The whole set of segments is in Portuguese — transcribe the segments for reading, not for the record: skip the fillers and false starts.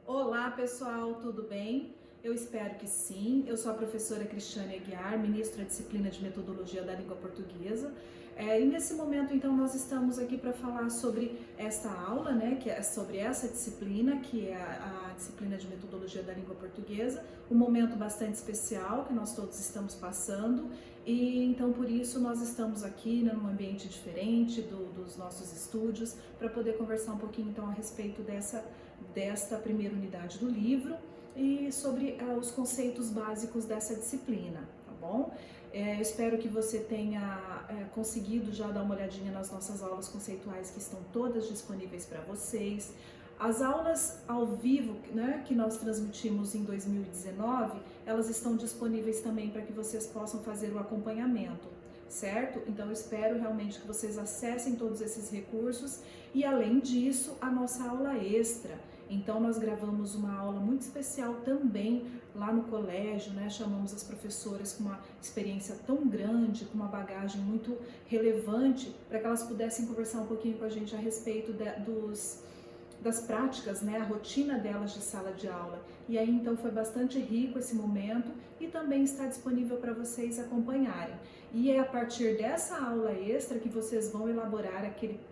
Olá pessoal, tudo bem? Eu espero que sim. Eu sou a professora Cristiane Aguiar, ministra da disciplina de Metodologia da Língua Portuguesa. E nesse momento, então, nós estamos aqui para falar sobre esta aula, né, que é sobre essa disciplina, que é a disciplina de Metodologia da Língua Portuguesa, um momento bastante especial que nós todos estamos passando, e então por isso nós estamos aqui, né, num ambiente diferente dos nossos estúdios, para poder conversar um pouquinho então a respeito desta primeira unidade do livro e sobre os conceitos básicos dessa disciplina, tá bom? Eu espero que você tenha conseguido já dar uma olhadinha nas nossas aulas conceituais que estão todas disponíveis para vocês. As aulas ao vivo, né, que nós transmitimos em 2019, elas estão disponíveis também para que vocês possam fazer o acompanhamento, certo? Então eu espero realmente que vocês acessem todos esses recursos e, além disso, a nossa aula extra. Então nós gravamos uma aula muito especial também lá no colégio, né? Chamamos as professoras com uma experiência tão grande, com uma bagagem muito relevante, para que elas pudessem conversar um pouquinho com a gente a respeito das práticas, né, a rotina delas de sala de aula. E aí então foi bastante rico esse momento e também está disponível para vocês acompanharem. E é a partir dessa aula extra que vocês vão elaborar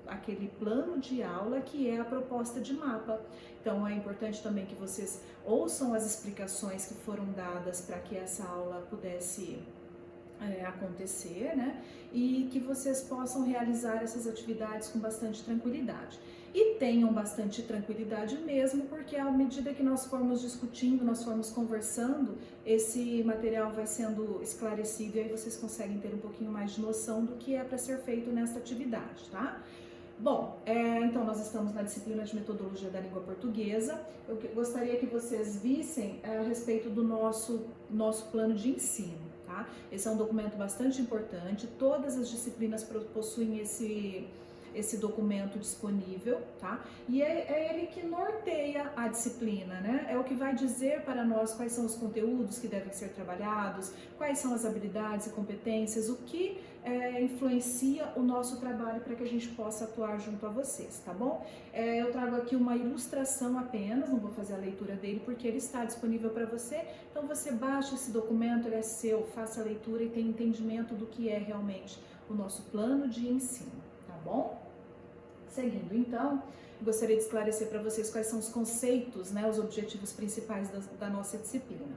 aquele plano de aula que é a proposta de mapa. Então é importante também que vocês ouçam as explicações que foram dadas para que essa aula pudesse acontecer, né? E que vocês possam realizar essas atividades com bastante tranquilidade. E tenham bastante tranquilidade mesmo, porque à medida que nós formos discutindo, nós formos conversando, esse material vai sendo esclarecido e aí vocês conseguem ter um pouquinho mais de noção do que é para ser feito nessa atividade, tá? Bom, então nós estamos na disciplina de Metodologia da Língua Portuguesa. Eu gostaria que vocês vissem a respeito do nosso plano de ensino. Tá? Esse é um documento bastante importante, todas as disciplinas possuem esse documento disponível, tá? E é ele que norteia a disciplina, né? É o que vai dizer para nós quais são os conteúdos que devem ser trabalhados, quais são as habilidades e competências, o que influencia o nosso trabalho para que a gente possa atuar junto a vocês, tá bom? Eu trago aqui uma ilustração apenas, não vou fazer a leitura dele porque ele está disponível para você, então você baixa esse documento, ele é seu, faça a leitura e tenha entendimento do que é realmente o nosso plano de ensino, tá bom? Seguindo, então, gostaria de esclarecer para vocês quais são os conceitos, né, os objetivos principais da nossa disciplina.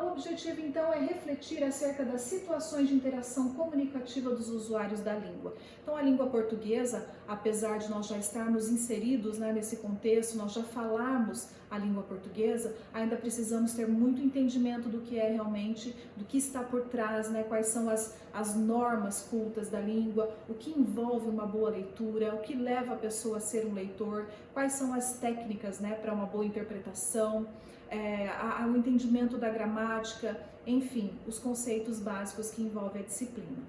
O objetivo, então, é refletir acerca das situações de interação comunicativa dos usuários da língua. Então, a língua portuguesa, apesar de nós já estarmos inseridos, né, nesse contexto, nós já falarmos a língua portuguesa, ainda precisamos ter muito entendimento do que é realmente, do que está por trás, né, quais são as normas cultas da língua, o que envolve uma boa leitura, o que leva a pessoa a ser um leitor, quais são as técnicas, né, para uma boa interpretação, o entendimento da gramática, enfim, os conceitos básicos que envolvem a disciplina.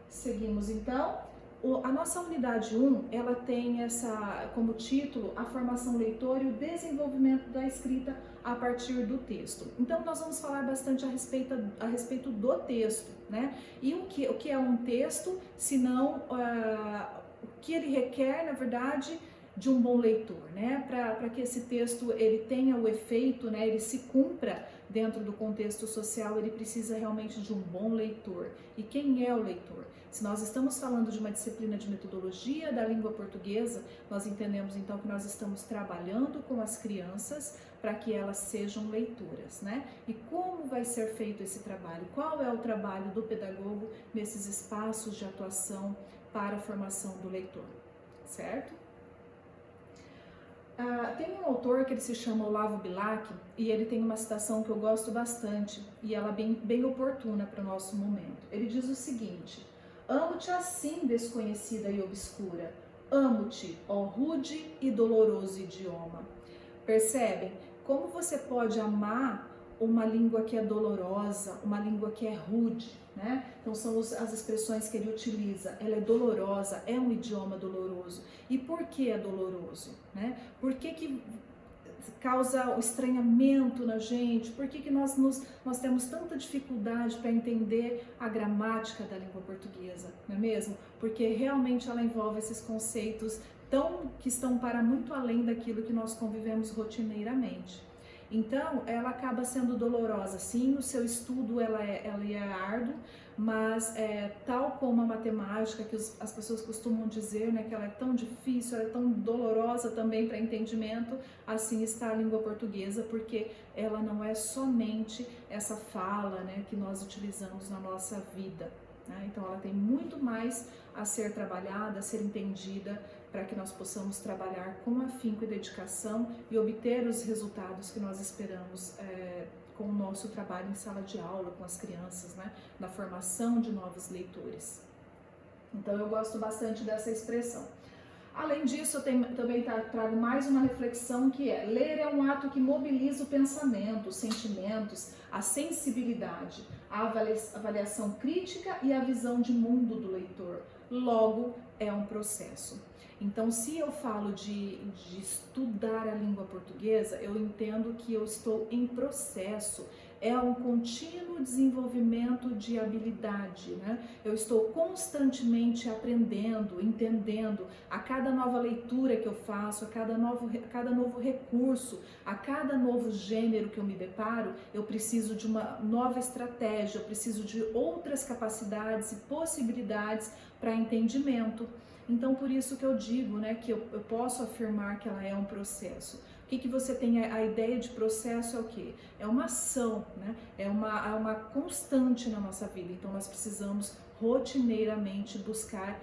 Seguimos então. A nossa unidade 1, ela tem como título a formação leitora e o desenvolvimento da escrita a partir do texto. Então nós vamos falar bastante a respeito do texto, né? E o que é um texto, senão o que ele requer, na verdade, de um bom leitor, né? Para que esse texto ele tenha o efeito, né? Ele se cumpra dentro do contexto social, ele precisa realmente de um bom leitor. E quem é o leitor? Se nós estamos falando de uma disciplina de metodologia da língua portuguesa, nós entendemos então que nós estamos trabalhando com as crianças para que elas sejam leitoras, né? E como vai ser feito esse trabalho? Qual é o trabalho do pedagogo nesses espaços de atuação para a formação do leitor, certo? Tem um autor que ele se chama Olavo Bilac e ele tem uma citação que eu gosto bastante e ela é bem oportuna para o nosso momento. Ele diz o seguinte: amo-te assim, desconhecida e obscura, amo-te, ó rude e doloroso idioma. Percebem como você pode amar uma língua que é dolorosa, uma língua que é rude, né? Então são as expressões que ele utiliza. Ela é dolorosa, é um idioma doloroso. E por que é doloroso, né? Por que causa o estranhamento na gente? Por que nós temos tanta dificuldade para entender a gramática da língua portuguesa, não é mesmo? Porque realmente ela envolve esses conceitos que estão para muito além daquilo que nós convivemos rotineiramente. Então, ela acaba sendo dolorosa, sim, o seu estudo ela é árduo, mas tal como a matemática, que as pessoas costumam dizer, né, que ela é tão difícil, ela é tão dolorosa também para entendimento, assim está a língua portuguesa, porque ela não é somente essa fala, né, que nós utilizamos na nossa vida, né? Então ela tem muito mais a ser trabalhada, a ser entendida, para que nós possamos trabalhar com afinco e dedicação e obter os resultados que nós esperamos com o nosso trabalho em sala de aula, com as crianças, né, na formação de novos leitores. Então eu gosto bastante dessa expressão. Além disso, eu também trago mais uma reflexão que é: ler é um ato que mobiliza o pensamento, os sentimentos, a sensibilidade, a avaliação crítica e a visão de mundo do leitor. Logo, é um processo. Então, se eu falo de estudar a língua portuguesa, eu entendo que eu estou em processo. É um contínuo desenvolvimento de habilidade, né? Eu estou constantemente aprendendo, entendendo. A cada nova leitura que eu faço, a cada novo recurso, a cada novo gênero que eu me deparo, eu preciso de uma nova estratégia, eu preciso de outras capacidades e possibilidades para entendimento. Então, por isso que eu digo, né, que eu posso afirmar que ela é um processo. O que você tem a ideia de processo é o quê? É uma ação, né? É uma constante na nossa vida. Então nós precisamos rotineiramente buscar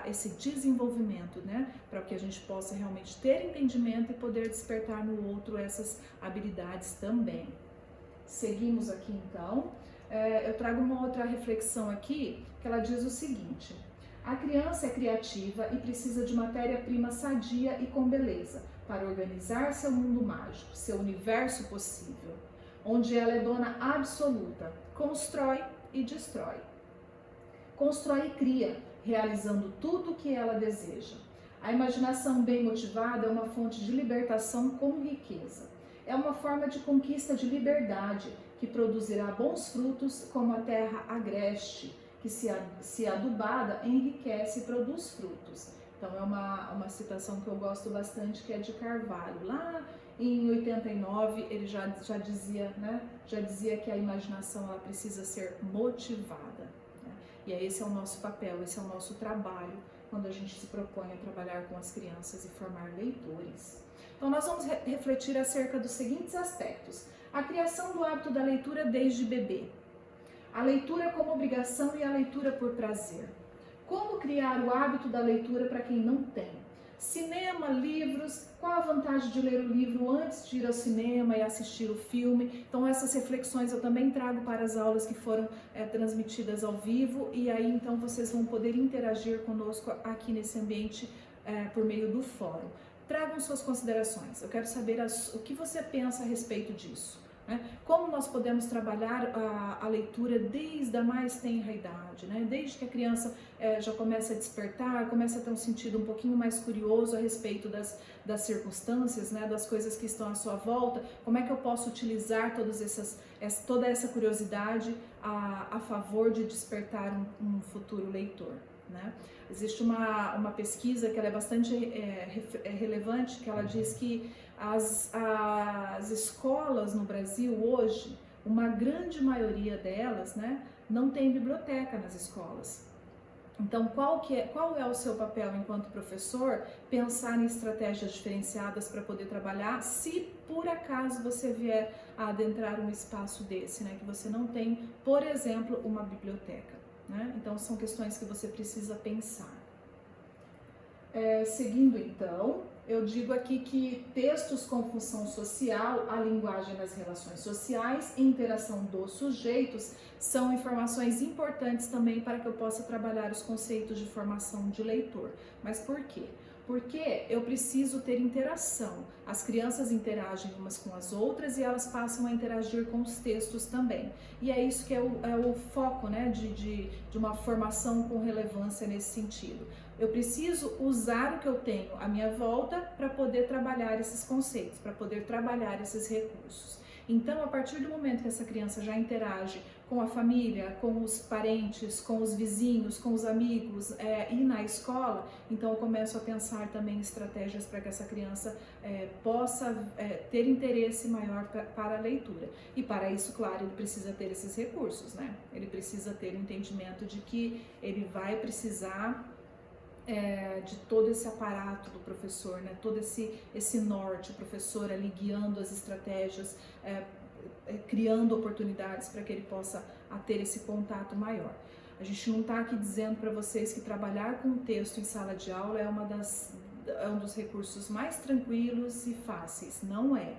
esse desenvolvimento, né? Para que a gente possa realmente ter entendimento e poder despertar no outro essas habilidades também. Seguimos aqui então. Eu trago uma outra reflexão aqui, que ela diz o seguinte: a criança é criativa e precisa de matéria-prima sadia e com beleza para organizar seu mundo mágico, seu universo possível, onde ela é dona absoluta, constrói e destrói. Constrói e cria, realizando tudo o que ela deseja. A imaginação bem motivada é uma fonte de libertação com riqueza. É uma forma de conquista de liberdade que produzirá bons frutos como a terra agreste, que se adubada enriquece e produz frutos. Então é uma citação que eu gosto bastante, que é de Carvalho. Lá em 89 ele já dizia, né? Já dizia que a imaginação ela precisa ser motivada, né? E esse é o nosso papel, esse é o nosso trabalho quando a gente se propõe a trabalhar com as crianças e formar leitores. Então nós vamos refletir acerca dos seguintes aspectos: a criação do hábito da leitura desde bebê, a leitura como obrigação e a leitura por prazer. Como criar o hábito da leitura para quem não tem? Cinema, livros, qual a vantagem de ler o livro antes de ir ao cinema e assistir o filme? Então essas reflexões eu também trago para as aulas que foram transmitidas ao vivo, e aí então vocês vão poder interagir conosco aqui nesse ambiente por meio do fórum. Tragam suas considerações, eu quero saber o que você pensa a respeito disso. Como nós podemos trabalhar a leitura desde a mais tenra idade, né? Desde que a criança já começa a despertar, começa a ter um sentido um pouquinho mais curioso a respeito das circunstâncias, né? Das coisas que estão à sua volta. Como é que eu posso utilizar toda essa curiosidade a favor de despertar um futuro leitor, né? Existe uma pesquisa que ela é bastante relevante, que ela diz que as escolas no Brasil hoje, uma grande maioria delas, né, não tem biblioteca nas escolas. Então, qual é o seu papel enquanto professor? Pensar em estratégias diferenciadas para poder trabalhar, se por acaso você vier a adentrar um espaço desse, né, que você não tem, por exemplo, uma biblioteca, né? Então, são questões que você precisa pensar. Seguindo então, eu digo aqui que textos com função social, a linguagem nas relações sociais e interação dos sujeitos são informações importantes também para que eu possa trabalhar os conceitos de formação de leitor. Mas por quê? Porque eu preciso ter interação. As crianças interagem umas com as outras e elas passam a interagir com os textos também. E é isso que é o foco, né, de uma formação com relevância nesse sentido. Eu preciso usar o que eu tenho à minha volta para poder trabalhar esses conceitos, para poder trabalhar esses recursos. Então, a partir do momento que essa criança já interage com a família, com os parentes, com os vizinhos, com os amigos e na escola, então eu começo a pensar também em estratégias para que essa criança possa ter interesse maior para a leitura. E para isso, claro, ele precisa ter esses recursos, né? Ele precisa ter o entendimento de que ele vai precisar de todo esse aparato do professor, né? Todo esse norte, o professor ali guiando as estratégias, criando oportunidades para que ele possa ter esse contato maior. A gente não está aqui dizendo para vocês que trabalhar com texto em sala de aula é um dos recursos mais tranquilos e fáceis, não é.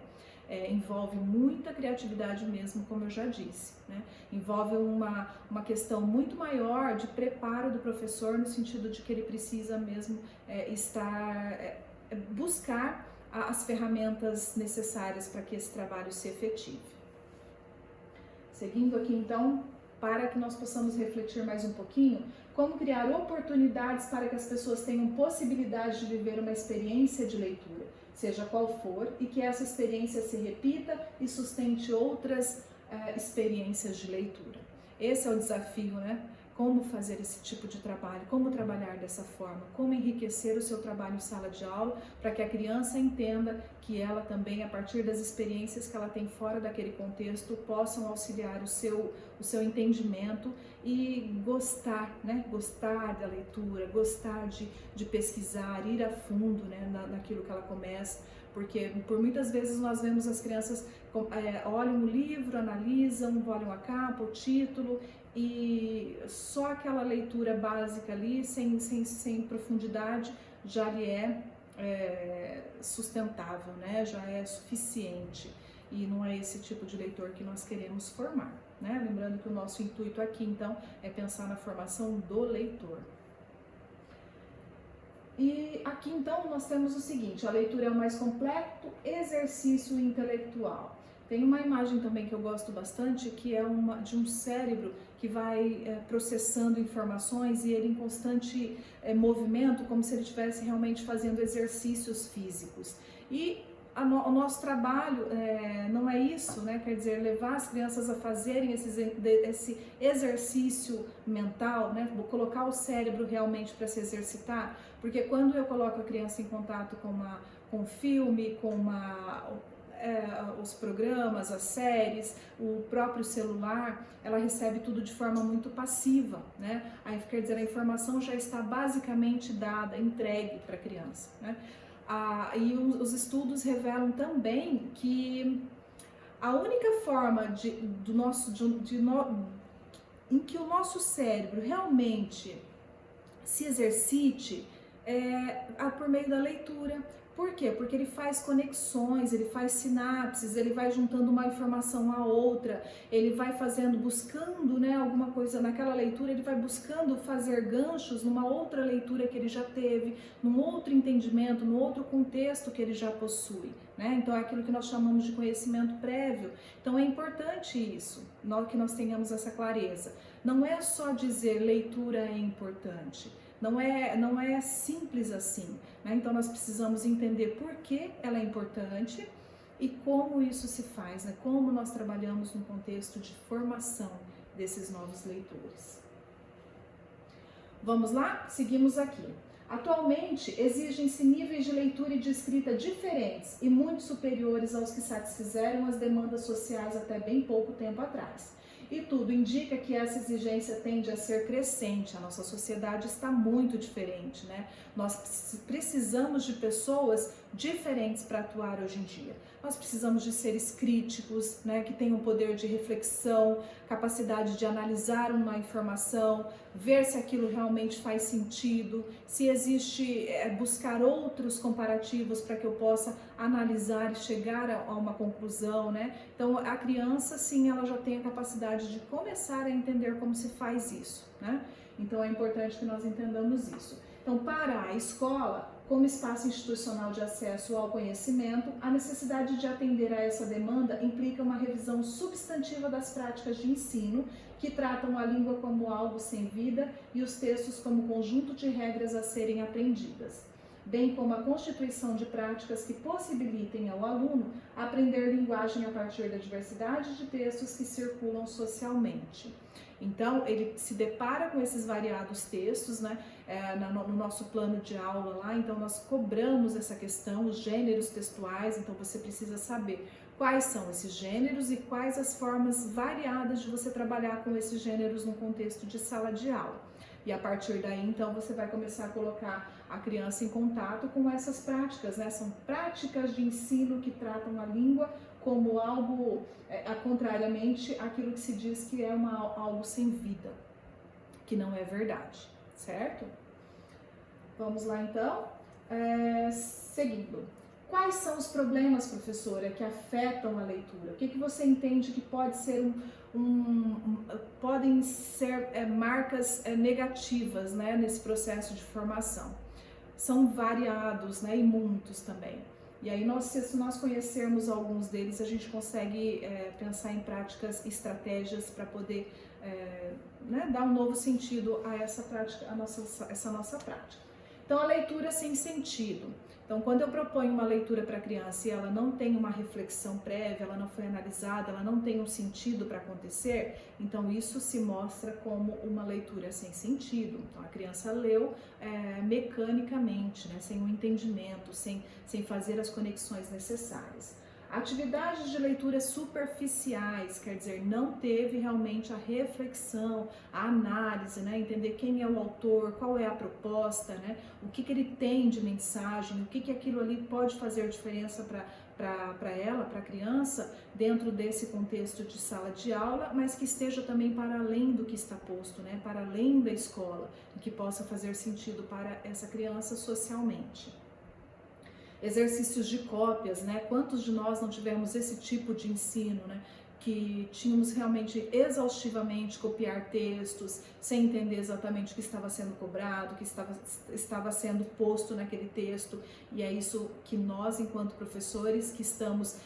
Envolve muita criatividade mesmo, como eu já disse, né? Envolve uma questão muito maior de preparo do professor, no sentido de que ele precisa mesmo buscar as ferramentas necessárias para que esse trabalho se efetive. Seguindo aqui então, para que nós possamos refletir mais um pouquinho, como criar oportunidades para que as pessoas tenham possibilidade de viver uma experiência de leitura, seja qual for, e que essa experiência se repita e sustente outras experiências de leitura. Esse é o desafio, né? Como fazer esse tipo de trabalho, como trabalhar dessa forma, como enriquecer o seu trabalho em sala de aula, para que a criança entenda que ela também, a partir das experiências que ela tem fora daquele contexto, possam auxiliar o seu entendimento e gostar, né? Gostar da leitura, gostar de pesquisar, ir a fundo, né? naquilo que ela começa, porque por muitas vezes nós vemos as crianças olham o livro, analisam, olham a capa, o título, e só aquela leitura básica ali, sem profundidade, já lhe é sustentável, né? Já é suficiente, e não é esse tipo de leitor que nós queremos formar, né? Lembrando que o nosso intuito aqui, então, é pensar na formação do leitor. E aqui, então, nós temos o seguinte: a leitura é o mais completo exercício intelectual. Tem uma imagem também que eu gosto bastante, que é de um cérebro que vai processando informações e ele em constante movimento, como se ele estivesse realmente fazendo exercícios físicos. E o nosso trabalho não é isso, né? Quer dizer, levar as crianças a fazerem esse exercício mental, né? Vou colocar o cérebro realmente para se exercitar, porque quando eu coloco a criança em contato com um filme, com os programas, as séries, o próprio celular, ela recebe tudo de forma muito passiva, né? Aí quer dizer, a informação já está basicamente dada, entregue para a criança, né? E os estudos revelam também que a única forma em que o nosso cérebro realmente se exercite é por meio da leitura. Por quê? Porque ele faz conexões, ele faz sinapses, ele vai juntando uma informação a outra, ele vai buscando, né, alguma coisa naquela leitura, ele vai buscando fazer ganchos numa outra leitura que ele já teve, num outro entendimento, num outro contexto que ele já possui, né? Então é aquilo que nós chamamos de conhecimento prévio. Então é importante isso, que nós tenhamos essa clareza. Não é só dizer leitura é importante. Não é simples assim, né? Então nós precisamos entender por que ela é importante e como isso se faz, né? Como nós trabalhamos no contexto de formação desses novos leitores. Vamos lá? Seguimos aqui. Atualmente, exigem-se níveis de leitura e de escrita diferentes e muito superiores aos que satisfizeram as demandas sociais até bem pouco tempo atrás. E tudo indica que essa exigência tende a ser crescente. A nossa sociedade está muito diferente, né? Nós precisamos de pessoas diferentes para atuar hoje em dia. Nós precisamos de seres críticos, né, que tenham poder de reflexão, capacidade de analisar uma informação, ver se aquilo realmente faz sentido, se existe, buscar outros comparativos para que eu possa analisar e chegar a uma conclusão, né? Então a criança, sim, ela já tem a capacidade de começar a entender como se faz isso, né? Então é importante que nós entendamos isso. Então, para a escola, como espaço institucional de acesso ao conhecimento, a necessidade de atender a essa demanda implica uma revisão substantiva das práticas de ensino, que tratam a língua como algo sem vida e os textos como conjunto de regras a serem aprendidas. bem como a constituição de práticas que possibilitem ao aluno aprender linguagem a partir da diversidade de textos que circulam socialmente. Então, ele se depara com esses variados textos, né, no nosso plano de aula lá. Então, nós cobramos essa questão, os gêneros textuais. Então, você precisa saber quais são esses gêneros e quais as formas variadas de você trabalhar com esses gêneros no contexto de sala de aula. E a partir daí, então, você vai começar a colocar a criança em contato com essas práticas, né? São práticas de ensino que tratam a língua como algo, contrariamente àquilo que se diz que é algo sem vida, que não é verdade, certo? Vamos lá, então. Seguindo. Quais são os problemas, professora, que afetam a leitura? O que você entende que pode ser podem ser marcas negativas, né, nesse processo de formação? São variados, né, e muitos também. E aí, se nós conhecermos alguns deles, a gente consegue pensar em práticas, estratégias para poder né, dar um novo sentido a essa prática, essa nossa prática. Então, a leitura sem sentido. Então, quando eu proponho uma leitura para a criança e ela não tem uma reflexão prévia, ela não foi analisada, ela não tem um sentido para acontecer, então isso se mostra como uma leitura sem sentido. Então, a criança leu mecanicamente, né, sem um entendimento, sem fazer as conexões necessárias. Atividades de leitura superficiais, quer dizer, não teve realmente a reflexão, a análise, né? Entender quem é o autor, qual é a proposta, né? O que ele tem de mensagem, o que aquilo ali pode fazer diferença para ela, para a criança, dentro desse contexto de sala de aula, mas que esteja também para além do que está posto, né? Para além da escola, e que possa fazer sentido para essa criança socialmente. Exercícios de cópias, né? Quantos de nós não tivemos esse tipo de ensino, né? Que tínhamos realmente exaustivamente copiar textos, sem entender exatamente o que estava sendo cobrado, o que estava sendo posto naquele texto. E é isso que nós, enquanto professores, que estamos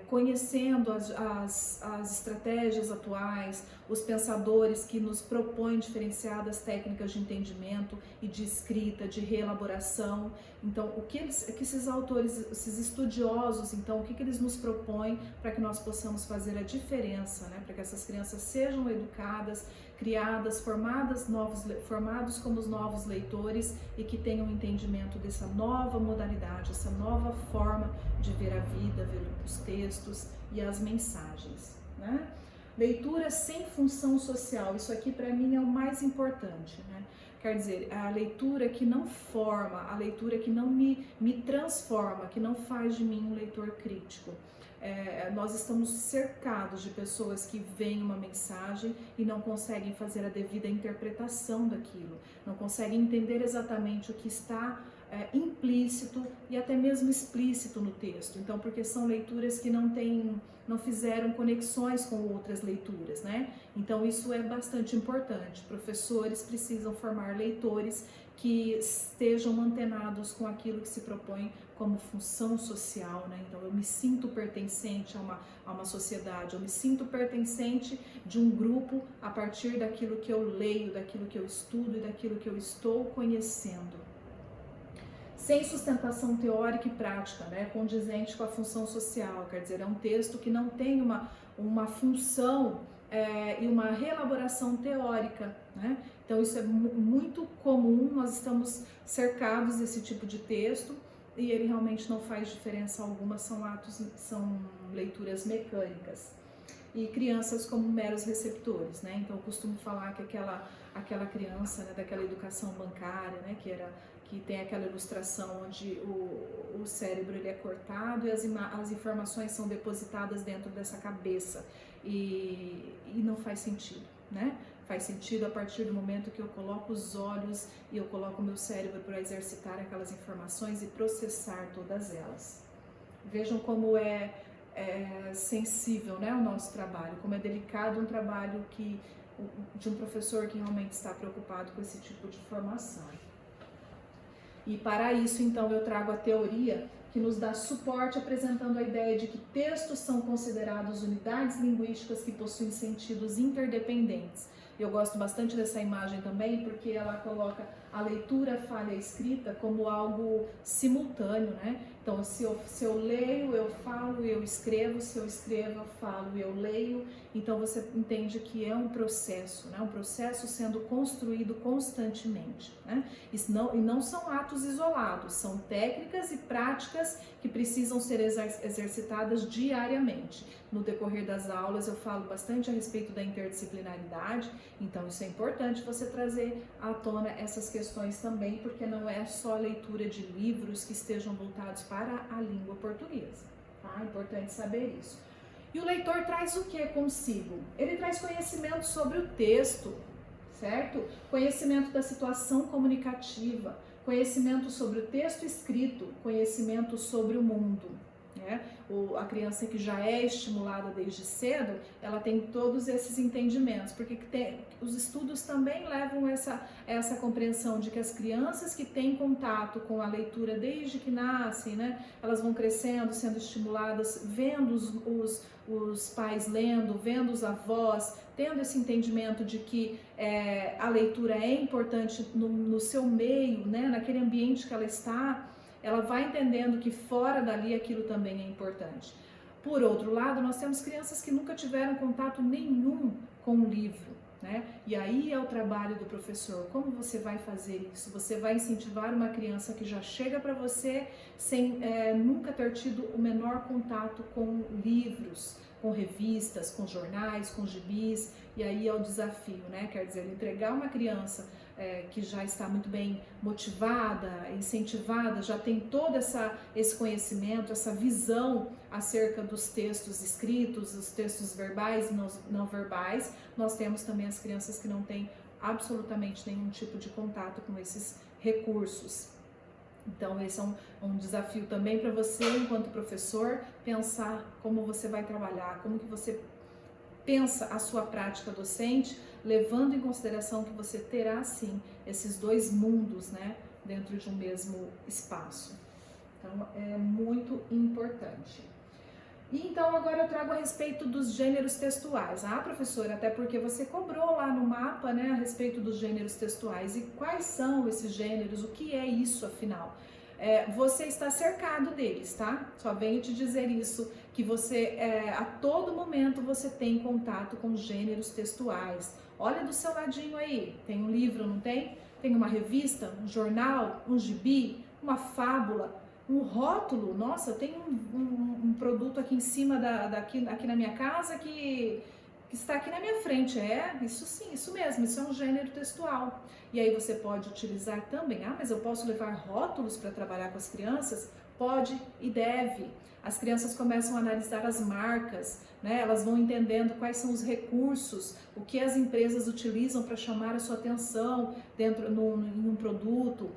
conhecendo as estratégias atuais, os pensadores que nos propõem diferenciadas técnicas de entendimento e de escrita, de reelaboração. Então, o que esses autores, esses estudiosos, então, o que eles nos propõem para que nós possamos fazer a diferença, né? Para que essas crianças sejam educadas, criadas, formados como os novos leitores e que tenham entendimento dessa nova modalidade, essa nova forma de ver a vida, ver os textos e as mensagens, né? Leitura sem função social, isso aqui para mim é o mais importante, né? Quer dizer, a leitura que não forma, a leitura que não me transforma, que não faz de mim um leitor crítico. Nós estamos cercados de pessoas que veem uma mensagem e não conseguem fazer a devida interpretação daquilo, não conseguem entender exatamente o que está implícito e até mesmo explícito no texto. Então, porque são leituras que não fizeram conexões com outras leituras, né? Então, isso é bastante importante. Professores precisam formar leitores que estejam antenados com aquilo que se propõe como função social, né? Então, eu me sinto pertencente a uma sociedade, eu me sinto pertencente de um grupo a partir daquilo que eu leio, daquilo que eu estudo e daquilo que eu estou conhecendo. Sem sustentação teórica e prática, né, condizente com a função social, quer dizer, é um texto que não tem uma função e uma reelaboração teórica, né? Então isso é muito comum, nós estamos cercados desse tipo de texto e ele realmente não faz diferença alguma, são leituras mecânicas. E crianças como meros receptores, né? Então eu costumo falar que aquela criança, né, daquela educação bancária, né, que tem aquela ilustração onde o cérebro ele é cortado e as informações são depositadas dentro dessa cabeça e não faz sentido, né? Faz sentido a partir do momento que eu coloco os olhos e eu coloco o meu cérebro para exercitar aquelas informações e processar todas elas. Vejam como é sensível, né, o nosso trabalho, como é delicado um trabalho de um professor que realmente está preocupado com esse tipo de formação. E para isso, então, eu trago a teoria que nos dá suporte apresentando a ideia de que textos são considerados unidades linguísticas que possuem sentidos interdependentes. Eu gosto bastante dessa imagem também porque ela coloca a leitura, a fala e a escrita como algo simultâneo, né? Então, se eu leio, eu falo, eu escrevo, se eu escrevo, eu falo, eu leio. Então, você entende que é um processo, né? Um processo sendo construído constantemente, né? E não são atos isolados, são técnicas e práticas que precisam ser exercitadas diariamente. No decorrer das aulas, eu falo bastante a respeito da interdisciplinaridade, então isso é importante você trazer à tona essas questões também, porque não é só a leitura de livros que estejam voltados para a língua portuguesa, tá? É importante saber isso. E o leitor traz o que consigo? Ele traz conhecimento sobre o texto, certo? Conhecimento da situação comunicativa, conhecimento sobre o texto escrito, conhecimento sobre o mundo, né? A criança que já é estimulada desde cedo, ela tem todos esses entendimentos, porque os estudos também levam essa compreensão de que as crianças que têm contato com a leitura desde que nascem, né, elas vão crescendo, sendo estimuladas, vendo os pais lendo, vendo os avós, tendo esse entendimento de que a leitura é importante no seu meio, né, naquele ambiente que ela está, ela vai entendendo que fora dali aquilo também é importante. Por outro lado, nós temos crianças que nunca tiveram contato nenhum com o livro, né? E aí é o trabalho do professor. Como você vai fazer isso? Você vai incentivar uma criança que já chega para você sem nunca ter tido o menor contato com livros, com revistas, com jornais, com gibis, e aí é o desafio, né? Quer dizer, entregar uma criança que já está muito bem motivada, incentivada, já tem todo esse conhecimento, essa visão acerca dos textos escritos, os textos verbais e não verbais. Nós temos também as crianças que não têm absolutamente nenhum tipo de contato com esses recursos. Então esse é um desafio também para você, enquanto professor, pensar como você vai trabalhar, como que você pensa a sua prática docente, levando em consideração que você terá sim esses dois mundos, né, dentro de um mesmo espaço. Então é muito importante. E então agora eu trago a respeito dos gêneros textuais. Ah, professora, até porque você cobrou lá no mapa, né, a respeito dos gêneros textuais. E quais são esses gêneros? O que é isso, afinal? Você está cercado deles, tá? Só venho te dizer isso, que você, a todo momento, você tem contato com gêneros textuais. Olha do seu ladinho aí, tem um livro, não tem? Tem uma revista, um jornal, um gibi, uma fábula, um rótulo. Nossa, eu tenho um produto aqui em cima, aqui na minha casa que está aqui na minha frente. Isso sim, isso mesmo, isso é um gênero textual. E aí você pode utilizar também, mas eu posso levar rótulos para trabalhar com as crianças? Pode e deve. As crianças começam a analisar as marcas, né? Elas vão entendendo quais são os recursos, o que as empresas utilizam para chamar a sua atenção em um produto.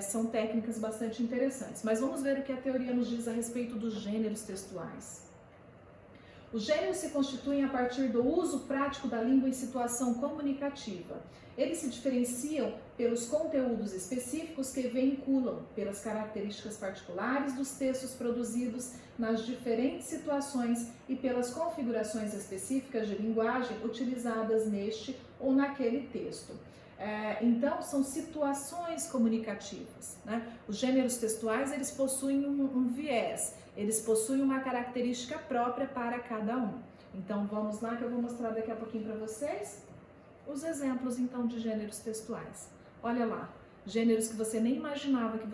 São técnicas bastante interessantes. Mas vamos ver o que a teoria nos diz a respeito dos gêneros textuais. Os gêneros se constituem a partir do uso prático da língua em situação comunicativa. Eles se diferenciam pelos conteúdos específicos que vinculam, pelas características particulares dos textos produzidos nas diferentes situações e pelas configurações específicas de linguagem utilizadas neste ou naquele texto. Então, são situações comunicativas, né? Os gêneros textuais, eles possuem um viés, eles possuem uma característica própria para cada um. Então, vamos lá que eu vou mostrar daqui a pouquinho para vocês os exemplos, então, de gêneros textuais. Olha lá, gêneros que você nem imaginava que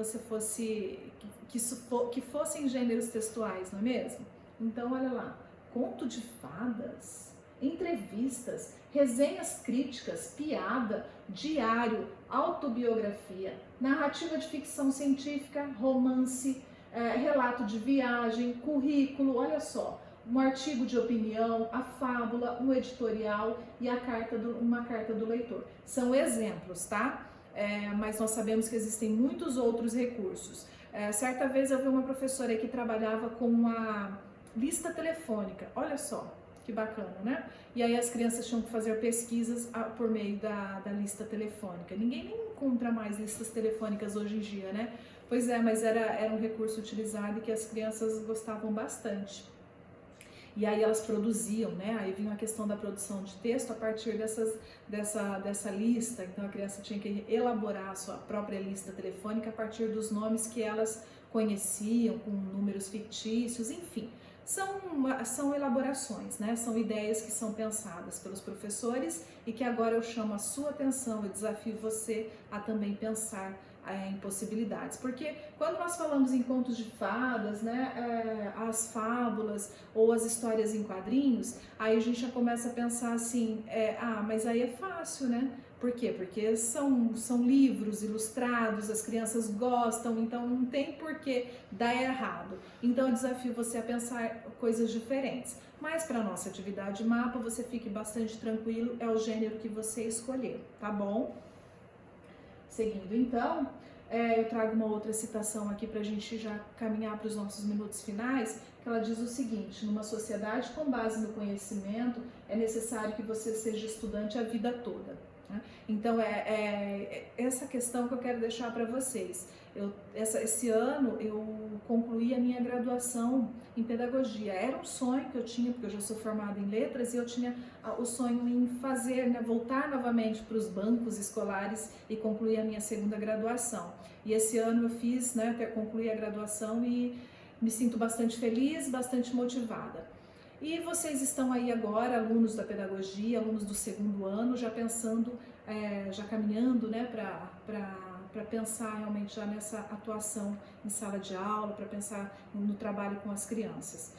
fossem gêneros textuais, não é mesmo? Então, olha lá, conto de fadas, entrevistas, resenhas críticas, piada, diário, autobiografia, narrativa de ficção científica, romance, relato de viagem, currículo, olha só, um artigo de opinião, a fábula, um editorial e uma carta do leitor. São exemplos, tá? Mas nós sabemos que existem muitos outros recursos. Certa vez eu vi uma professora que trabalhava com uma lista telefônica, olha só. Que bacana, né? E aí as crianças tinham que fazer pesquisas por meio da lista telefônica. Ninguém nem encontra mais listas telefônicas hoje em dia, né? Pois é, mas era um recurso utilizado e que as crianças gostavam bastante. e aí elas produziam, né? Aí vinha a questão da produção de texto a partir dessa lista. Então a criança tinha que elaborar a sua própria lista telefônica a partir dos nomes que elas conheciam, com números fictícios, enfim. São elaborações, né? São ideias que são pensadas pelos professores e que agora eu chamo a sua atenção, eu desafio você a também pensar em possibilidades, porque quando nós falamos em contos de fadas, né, as fábulas ou as histórias em quadrinhos, aí a gente já começa a pensar assim, mas aí é fácil, né? Por quê? Porque são livros ilustrados, as crianças gostam, então não tem por que dar errado. Então eu desafio você a pensar coisas diferentes. Mas para a nossa atividade mapa, você fique bastante tranquilo, é o gênero que você escolher, tá bom? Seguindo então, eu trago uma outra citação aqui para a gente já caminhar para os nossos minutos finais, que ela diz o seguinte: numa sociedade com base no conhecimento, é necessário que você seja estudante a vida toda. Então essa questão que eu quero deixar para vocês. Esse ano eu concluí a minha graduação em pedagogia. Era um sonho que eu tinha, porque eu já sou formada em letras, e eu tinha o sonho em fazer, né, voltar novamente para os bancos escolares e concluir a minha segunda graduação. E esse ano eu fiz, né, concluí a graduação e me sinto bastante feliz, bastante motivada. E vocês estão aí agora, alunos da pedagogia, alunos do segundo ano, já pensando, já caminhando, né, para pensar realmente já nessa atuação em sala de aula, para pensar no trabalho com as crianças.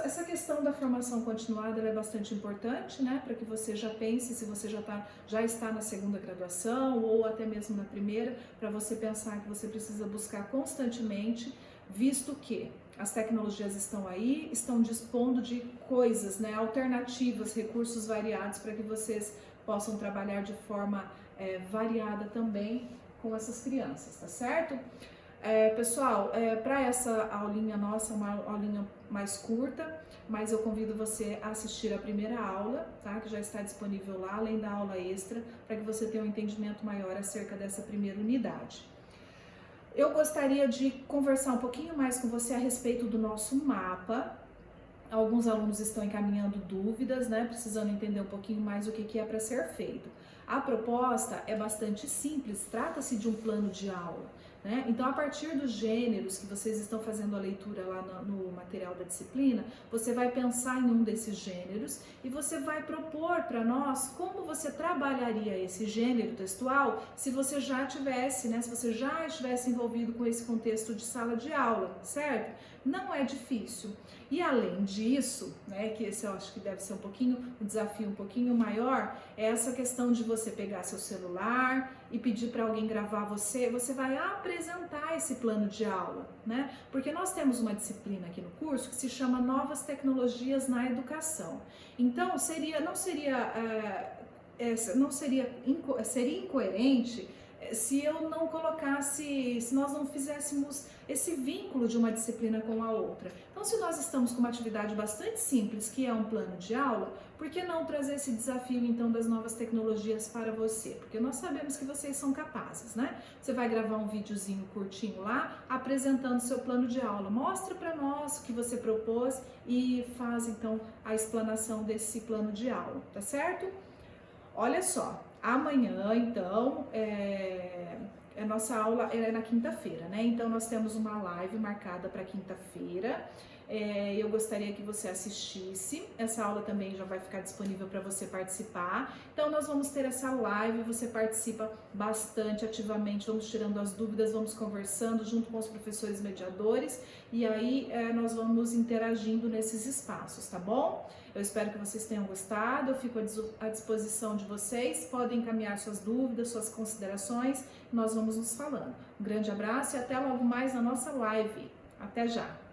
Essa questão da formação continuada é bastante importante, né, para que você já pense, se você já está na segunda graduação ou até mesmo na primeira, para você pensar que você precisa buscar constantemente, visto que as tecnologias estão aí, estão dispondo de coisas, né, alternativas, recursos variados para que vocês possam trabalhar de forma variada também com essas crianças, tá certo? Pessoal, para essa aulinha nossa, uma aulinha mais curta, mas eu convido você a assistir a primeira aula, tá? Que já está disponível lá, além da aula extra, para que você tenha um entendimento maior acerca dessa primeira unidade. Eu gostaria de conversar um pouquinho mais com você a respeito do nosso mapa. Alguns alunos estão encaminhando dúvidas, né? Precisando entender um pouquinho mais o que é para ser feito. A proposta é bastante simples, trata-se de um plano de aula, né? Então, a partir dos gêneros que vocês estão fazendo a leitura lá no material da disciplina, você vai pensar em um desses gêneros e você vai propor para nós como você trabalharia esse gênero textual se você já tivesse, né? Se você já estivesse envolvido com esse contexto de sala de aula, certo? Não é difícil. E além disso, né, que esse eu acho que deve ser um desafio um pouquinho maior, é essa questão de você pegar seu celular e pedir para alguém gravar você vai apresentar esse plano de aula, né? Porque nós temos uma disciplina aqui no curso que se chama Novas Tecnologias na Educação. Então, seria incoerente se eu não colocasse, se nós não fizéssemos esse vínculo de uma disciplina com a outra. Então, se nós estamos com uma atividade bastante simples, que é um plano de aula, por que não trazer esse desafio, então, das novas tecnologias para você? Porque nós sabemos que vocês são capazes, né? Você vai gravar um videozinho curtinho lá, apresentando seu plano de aula. Mostra para nós o que você propôs e faz, então, a explanação desse plano de aula, tá certo? Olha só, amanhã, então, a nossa aula é na quinta-feira, né? Então, nós temos uma live marcada para quinta-feira. Eu gostaria que você assistisse. Essa aula também já vai ficar disponível para você participar. Então, nós vamos ter essa live, você participa bastante ativamente, vamos tirando as dúvidas, vamos conversando junto com os professores mediadores e aí nós vamos interagindo nesses espaços, tá bom? Eu espero que vocês tenham gostado, eu fico à disposição de vocês, podem encaminhar suas dúvidas, suas considerações, nós vamos nos falando. Um grande abraço e até logo mais na nossa live. Até já!